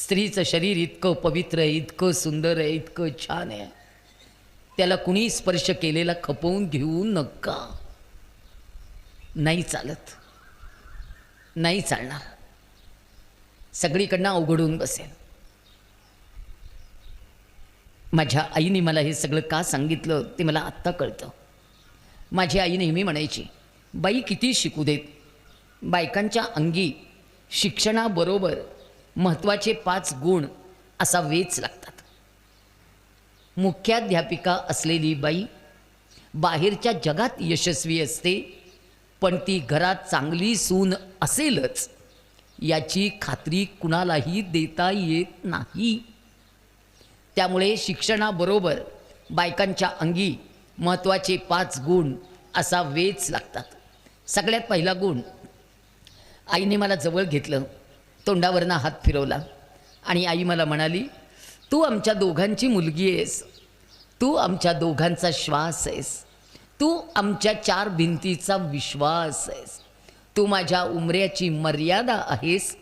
स्त्रीचं शरीर इतकं पवित्र आहे, इतकं सुंदर आहे, इतकं छान आहे, त्याला कुणी स्पर्श केलेला खपवून घेऊ नका. नाही चालत, नाही चालणार, सगळीकडनं अवघडून बसेल. माझ्या आईने मला हे सगळं का सांगितलं ते मला आत्ता कळतं. माझी आई नेहमी म्हणायची, बाई किती शिकू देत, बायकांच्या अंगी शिक्षणाबरोबर महत्त्वाचे 5 गुण असा वेच लागतात. मुख्याध्यापिका असलेली बाई बाहेरच्या जगात यशस्वी असते, पण ती घरात चांगली सून असेलच याची खात्री कुणालाही देता येत नाही. त्यामुळे शिक्षणाबरोबर बायकांच्या अंगी महत्त्वाचे 5 गुण असा वेच लागतात. सगळ्यात पहिला गुण, आईने मला जवळ घेतलं, तोंडावरनं हात फिरवला आणि आई मला म्हणाली, तू आमच्या दोघांची मुलगी आहेस, तू आमच्या दोघांचा श्वास आहेस, तू आमच्या 4 भिंतीचा विश्वास आहेस, तू माझ्या उमऱ्याची मर्यादा आहेस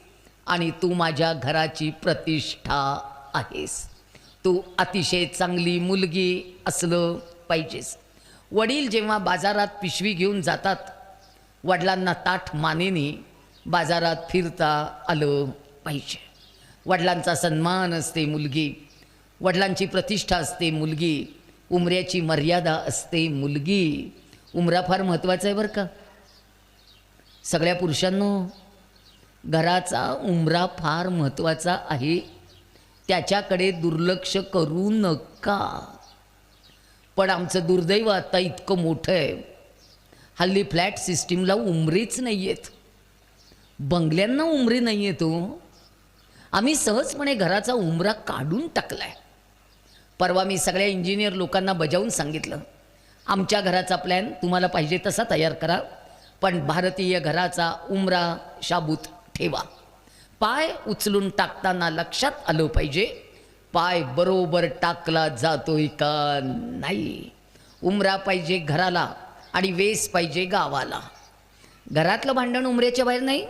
आणि तू माझ्या घराची प्रतिष्ठा आहेस. तू अतिशय चांगली मुलगी असलं पाहिजेस. वडील जेव्हा बाजारात पिशवी घेऊन जातात, वडिलांना ताठ मानेने बाजारात फिरता आलं पाहिजे. वडिलांचा सन्मान असते मुलगी, वडिलांची प्रतिष्ठा असते मुलगी, उमऱ्याची मर्यादा असते मुलगी. उमरा फार महत्त्वाचा आहे बरं का सगळ्या पुरुषांनो. घराचा उमरा फार महत्त्वाचा आहे, त्याच्याकडे दुर्लक्ष करू नका. पण आमचं दुर्दैव आता इतकं मोठं आहे, हल्ली फ्लॅट सिस्टीमला उमरेच नाही आहेत, बंगल्यांना उमरे नाही आहेत. आम्ही सहजपणे घराचा उमरा काढून टाकलाय. परवा मी सगळ्या इंजिनियर लोकांना बजावून सांगितलं, आमच्या घराचा प्लॅन तुम्हाला पाहिजे तसा तयार करा, पण भारतीय घराचा उमरा शाबूत ठेवा. पाय उचलून टाकताना लक्षात आलं पाहिजे, पाय बरोबर टाकला जातोय का नाही. उमरा पाहिजे घराला आणि वेस पाहिजे गावाला. घरातलं भांडण उमऱ्याच्या बाहेर नाही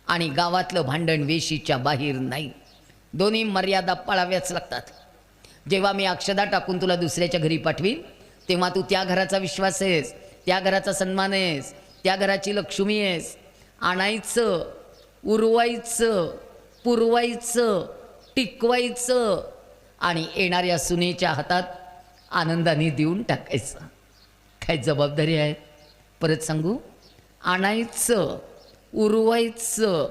आणि गावातलं भांडण वेशीच्या बाहेर नाही. दोन्ही मर्यादा पाळाव्याच लागतात. जेव्हा मी अक्षदा टाकून तुला दुसऱ्याच्या घरी पाठवीन, तेव्हा तू त्या घराचा विश्वास आहेस, त्या घराचा सन्मान आहेस, त्या घराची लक्ष्मी आहेस. आणायचं, उरवायचं, पुरवायचं, टिकवायचं आणि येणाऱ्या सुनेच्या हातात आनंदाने देऊन टाकायचं. काय जबाबदारी आहे? परत सांगू, आणायचं, उरवायचं,